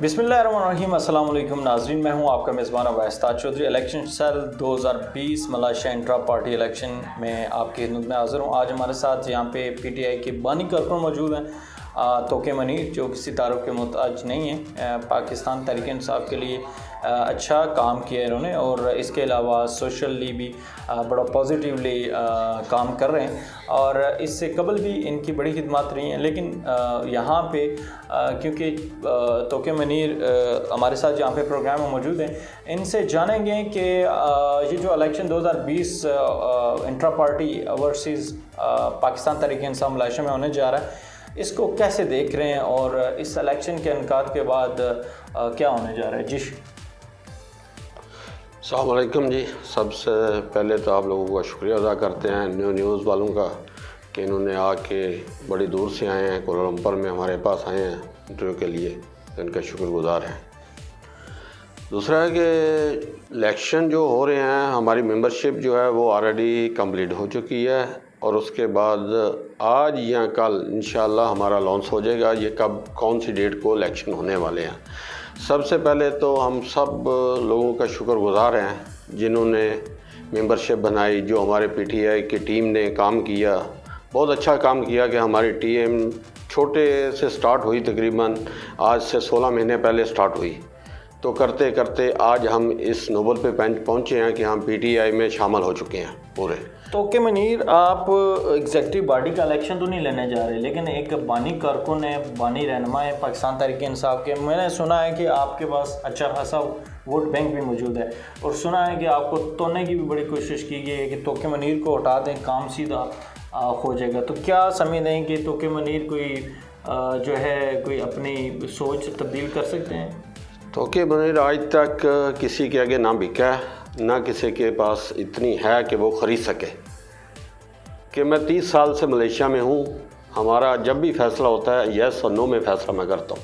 बिस्मिल्लाहिर्रहमानिर्रहीम, अस्सलाम वालेकुम नाज़रीन। मैं हूं आपका मेज़बान Awais Taj Chaudhry. Election cell 2020 Malaysia intra party election में आपकी खिदमत में हाज़िर हूं। आज हमारे साथ यहाँ पे पीटीआई के बानी कारकुन मौजूद हैं, तोके मनीर, जो किसी तारुफ के मोहताज नहीं है। पाकिस्तान तहरीक इंसाफ के लिए अच्छा काम किया इन्होंने और इसके अलावा सोशली भी बड़ा पॉजिटिवली काम कर रहे हैं और इससे कबल भी इनकी बड़ी खिदमत रही हैं। लेकिन यहाँ पे क्योंकि तोके मनीर हमारे साथ यहाँ पे प्रोग्राम में मौजूद हैं, इनसे जानेंगे कि ये जो election 2020 intra party overseas Pakistan Tehreek Insaf Malaysia में होने जा रहा है, इसको कैसे देख रहे हैं और इस इलेक्शन के इनकाद के बाद क्या होने जा रहा है। जी अस्सलाम वालेकुम जी। सबसे पहले तो आप लोगों का शुक्रिया अदा करते हैं न्यूज़ वालों का कि इन्होंने आके बड़ी दूर से आए हैं, कोलंबर में हमारे पास आए हैं इंटरव्यू के लिए, इनका शुक्रगुजार हैं। दूसरा है कि इलेक्शन जो हो रहे हैं, हमारी मेंबरशिप जो है वो ऑलरेडी कंप्लीट हो चुकी है और उसके बाद आज या कल इंशाल्लाह हमारा लॉन्च हो जाएगा ये कब कौन सी डेट को इलेक्शन होने वाले हैं। सबसे पहले तो हम सब लोगों का शुक्रगुजार हैं जिन्होंने मेंबरशिप बनाई, जो हमारे पीटीआई की टीम ने काम किया, बहुत अच्छा काम किया कि हमारी टीम छोटे से स्टार्ट हुई, तकरीबन आज से 16 महीने पहले स्टार्ट हुई, तो करते करते आज हम इस नोबल पे पहुँचे हैं कि हम पीटीआई में शामिल हो चुके हैं पूरे। तो के मनीर, आप एग्जेक्टिव बॉडी का इलेक्शन तो नहीं लेने जा रहे, लेकिन एक बानी कारकुन है, बानी रहनुमा है पाकिस्तान तहरीक इंसाफ के। मैंने सुना है कि आपके पास अच्छा खासा वोट बैंक भी मौजूद है और सुना है कि आपको तोड़ने की भी बड़ी कोशिश की गई है कि तोके मनीर को हटा दें, काम सीधा हो जाएगा। तो क्या समझते हैं कि तोके मनीर कोई जो है कोई अपनी सोच तब्दील कर सकते हैं? तोके मनीर आज तक किसी के आगे ना बिका है, ना किसी के पास इतनी है कि वो ख़रीद सके। कि मैं 30 साल से मलेशिया में हूँ, हमारा जब भी फैसला होता है येस और नो में फैसला मैं करता हूँ।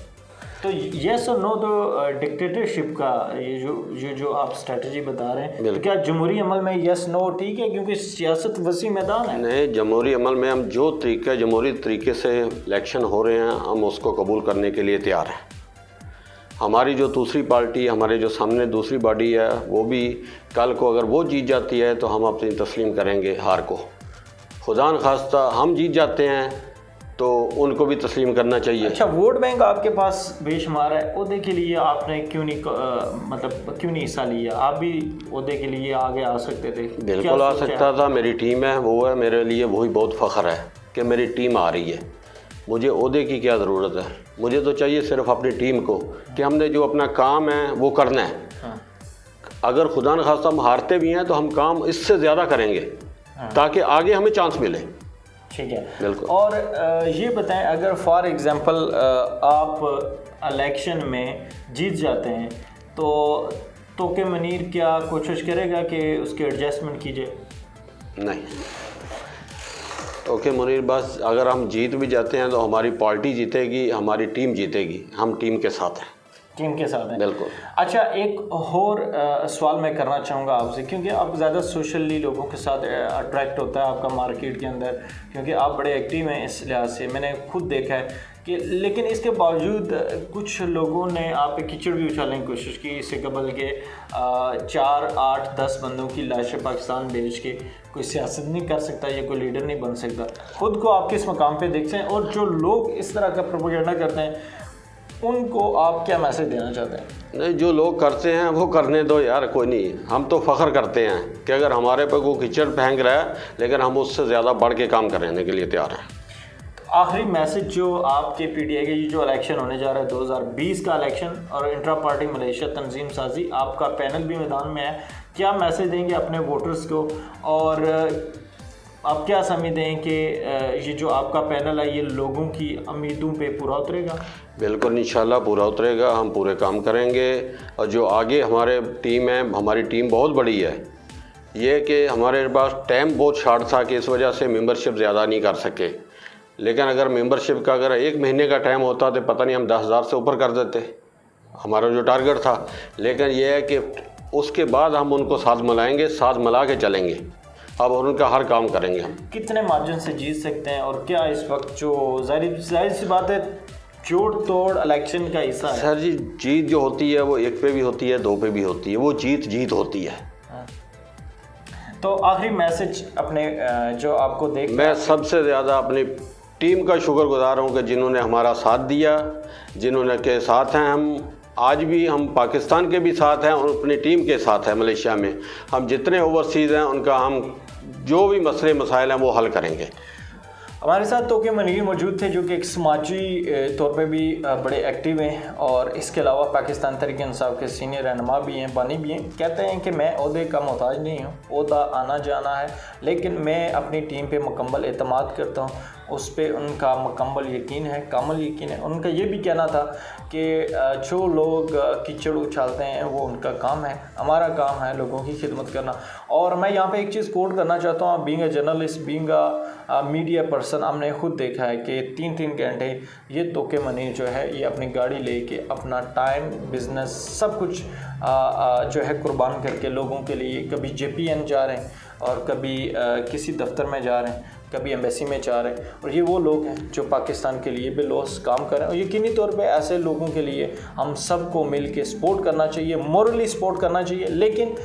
तो येस और नो तो डिक्टेटरशिप का ये जो आप स्ट्रेटजी बता रहे हैं, तो क्या जमहूरी अमल में येस नो ठीक है? क्योंकि सियासत वसी मैदान है। नहीं, जमहूरी अमल में हम जो तरीका जमहूरी तरीके से इलेक्शन हो रहे हैं हम उसको कबूल करने के लिए तैयार हैं। हमारी जो दूसरी पार्टी, हमारे जो सामने दूसरी बॉडी है, वो भी कल को अगर वो जीत जाती है तो हम अपनी तस्लीम करेंगे हार को। खुदा न खास्ता हम जीत जाते हैं तो उनको भी तस्लीम करना चाहिए। अच्छा, वोट बैंक आपके पास बेशुमार है, ओहदे के लिए आपने क्यों नहीं हिस्सा लिया? आप भी ओहदे के लिए आगे आ सकते थे। बिल्कुल आ सकता था, मेरी टीम है, वो है, मेरे लिए वही बहुत फ़ख्र है कि मेरी टीम आ रही है। मुझे ओहदे की क्या ज़रूरत है, मुझे तो चाहिए सिर्फ अपनी टीम को कि हमने जो अपना काम है वो करना है। हाँ। अगर खुदा न खास्ता हम हारते भी हैं तो हम काम इससे ज़्यादा करेंगे। हाँ। ताकि आगे हमें चांस मिले। ठीक है, बिल्कुल। और ये बताएं, अगर फॉर एग्ज़ाम्पल आप इलेक्शन में जीत जाते हैं तो तोके मनीर क्या कोशिश करेगा कि उसके एडजस्टमेंट कीजिए? नहीं, तोके मनीर बस अगर हम जीत भी जाते हैं तो हमारी पार्टी जीतेगी, हमारी टीम जीतेगी, हम टीम के साथ हैं। टीम के साथ हैं, बिल्कुल। अच्छा, एक और सवाल मैं करना चाहूँगा आपसे, क्योंकि आप ज़्यादा सोशली लोगों के साथ अट्रैक्ट होता है आपका मार्केट के अंदर, क्योंकि आप बड़े एक्टिव हैं इस लिहाज से, मैंने खुद देखा है कि। लेकिन इसके बावजूद कुछ लोगों ने आप पे कीचड़ भी उछालने की कोशिश की, इससे कबल के 4, 8, 10 बंदों की लाशें पाकिस्तान भेज के कोई सियासत नहीं कर सकता, ये कोई लीडर नहीं बन सकता। खुद को आप किस मकाम पे देखते हैं और जो लोग इस तरह का प्रोपेगेंडा करते हैं उनको आप क्या मैसेज देना चाहते हैं? नहीं, जो लोग करते हैं वो करने दो यार, कोई नहीं। हम तो फ़ख्र करते हैं कि अगर हमारे पर कोई कीचड़ फेंक रहा है, लेकिन हम उससे ज़्यादा बढ़ के काम करने के लिए तैयार हैं। आखिरी मैसेज जो आपके पीटीआई के ये जो इलेक्शन होने जा रहा है 2020 का इलेक्शन और इंट्रा पार्टी मलेशिया तंजीम साजी, आपका पैनल भी मैदान में है, क्या मैसेज देंगे अपने वोटर्स को और आप क्या समझते हैं कि ये जो आपका पैनल है ये लोगों की उम्मीदों पे पूरा उतरेगा? बिल्कुल, इंशाल्लाह पूरा उतरेगा, हम पूरे काम करेंगे। और जो आगे हमारे टीम है, हमारी टीम बहुत बड़ी है, ये कि हमारे पास टाइम बहुत शॉर्ट था कि इस वजह से मेंबरशिप ज़्यादा नहीं कर सके। लेकिन अगर मेंबरशिप का अगर 1 महीने का टाइम होता तो पता नहीं हम 10,000 से ऊपर कर देते, हमारा जो टारगेट था। लेकिन यह है कि उसके बाद हम उनको साथ मिलाएंगे, साथ मिला के चलेंगे अब, और उनका हर काम करेंगे हम। कितने मार्जिन से जीत सकते हैं और क्या इस वक्त जो जाहिर सी बात है जोड़ तोड़ इलेक्शन का हिस्सा है। सर जी, जीत जो होती है वो 1 पे भी होती है, 2 पे भी होती है, वो जीत होती है। तो आखिरी मैसेज अपने जो आपको देख, मैं सबसे ज़्यादा अपनी टीम का शुक्रगुजार हूँ कि जिन्होंने हमारा साथ दिया, जिन्होंने के साथ हैं हम आज भी, हम पाकिस्तान के भी साथ हैं और अपनी टीम के साथ हैं। मलेशिया में हम जितने ओवरसीज़ हैं उनका हम जो भी मसले मसाइल हैं वो हल करेंगे। हमारे साथ तोके मनीर मौजूद थे जो कि एक समाजी तौर पे भी बड़े एक्टिव हैं और इसके अलावा पाकिस्तान तहरीक इंसाफ के सीनियर रहनुमा भी हैं, बानी भी हैं। कहते हैं कि मैं ओहदे का मोहताज नहीं हूँ, ओहदा आना जाना है, लेकिन मैं अपनी टीम पे मुकम्मल एतमाद करता हूँ, उस पर उनका मुकम्मल यकीन है, कामल यकीन है। उनका ये भी कहना था कि जो लोग कीचड़ उछालते हैं वो उनका काम है, हमारा काम है लोगों की खिदमत करना। और मैं यहाँ पे एक चीज़ कोट करना चाहता हूँ, being a journalist, being a media person, हमने खुद देखा है कि 3-3 घंटे ये तोके मनीर जो है ये अपनी गाड़ी लेके अपना टाइम, बिज़नेस, सब कुछ जो है कुर्बान करके लोगों के लिए, कभी JPN जा रहे हैं और कभी किसी दफ्तर में जा रहे हैं, कभी एम्बेसी में जा रहे हैं। और ये वो लोग हैं जो पाकिस्तान के लिए बेलौस काम कर रहे हैं। और यकीनी तौर पे ऐसे लोगों के लिए हम सबको मिल के सपोर्ट करना चाहिए, मॉरली सपोर्ट करना चाहिए। लेकिन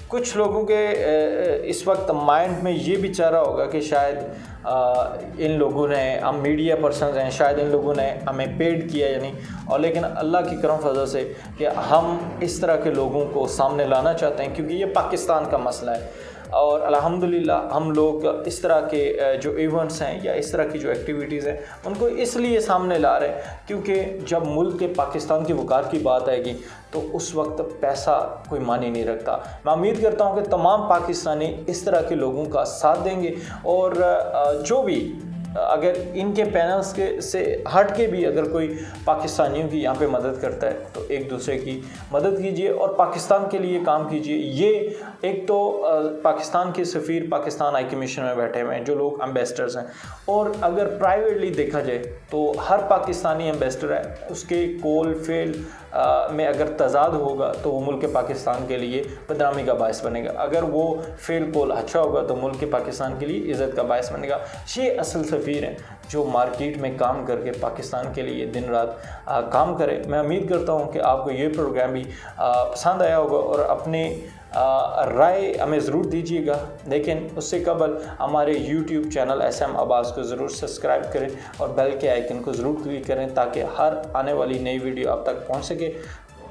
कुछ लोगों के इस वक्त माइंड में ये भी चाह रहा होगा कि शायद इन लोगों ने, हम मीडिया पर्सन हैं, शायद इन लोगों ने हमें पेड किया या नहीं। और लेकिन अल्लाह की करम फजल से कि हम इस तरह के लोगों को सामने लाना चाहते हैं, क्योंकि ये पाकिस्तान का मसला है। और अल्हम्दुलिल्लाह हम लोग इस तरह के जो इवेंट्स हैं या इस तरह की जो एक्टिविटीज़ हैं उनको इसलिए सामने ला रहे हैं क्योंकि जब मुल्क के पाकिस्तान की वक़ार की बात आएगी तो उस वक्त पैसा कोई मानी नहीं रखता। मैं उम्मीद करता हूं कि तमाम पाकिस्तानी इस तरह के लोगों का साथ देंगे और जो भी अगर इनके पैनल्स के से हट के भी अगर कोई पाकिस्तानियों की यहाँ पे मदद करता है तो एक दूसरे की मदद कीजिए और पाकिस्तान के लिए काम कीजिए। ये एक तो पाकिस्तान के सफ़ीर पाकिस्तान हाई कमीशन में बैठे हुए हैं जो लोग एम्बेसडर्स हैं, और अगर प्राइवेटली देखा जाए तो हर पाकिस्तानी एम्बेसडर है उसके कोल फेल में अगर तजाद होगा तो वो मुल्क पाकिस्तान के लिए बदनामी का बायस बनेगा, अगर वो फेल कोल अच्छा होगा तो मुल्क पाकिस्तान के लिए इज़्ज़त का बायस बनेगा। ये असल सफ़ीर हैं जो मार्केट में काम करके पाकिस्तान के लिए दिन रात काम करें। मैं उम्मीद करता हूँ कि आपको ये प्रोग्राम भी पसंद आया होगा और अपने राय हमें ज़रूर दीजिएगा। लेकिन उससे कबल हमारे YouTube चैनल SM आवाज़ को ज़रूर सब्सक्राइब करें और बेल के आइकन को ज़रूर क्लिक करें ताकि हर आने वाली नई वीडियो आप तक पहुंच सके।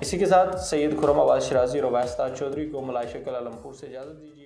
इसी के साथ सैयद खुर्रम आवाज़ शिराजी और उवैस ताज चौधरी को मलाइशिया कुआलालंपुर से इजाज़त दीजिए।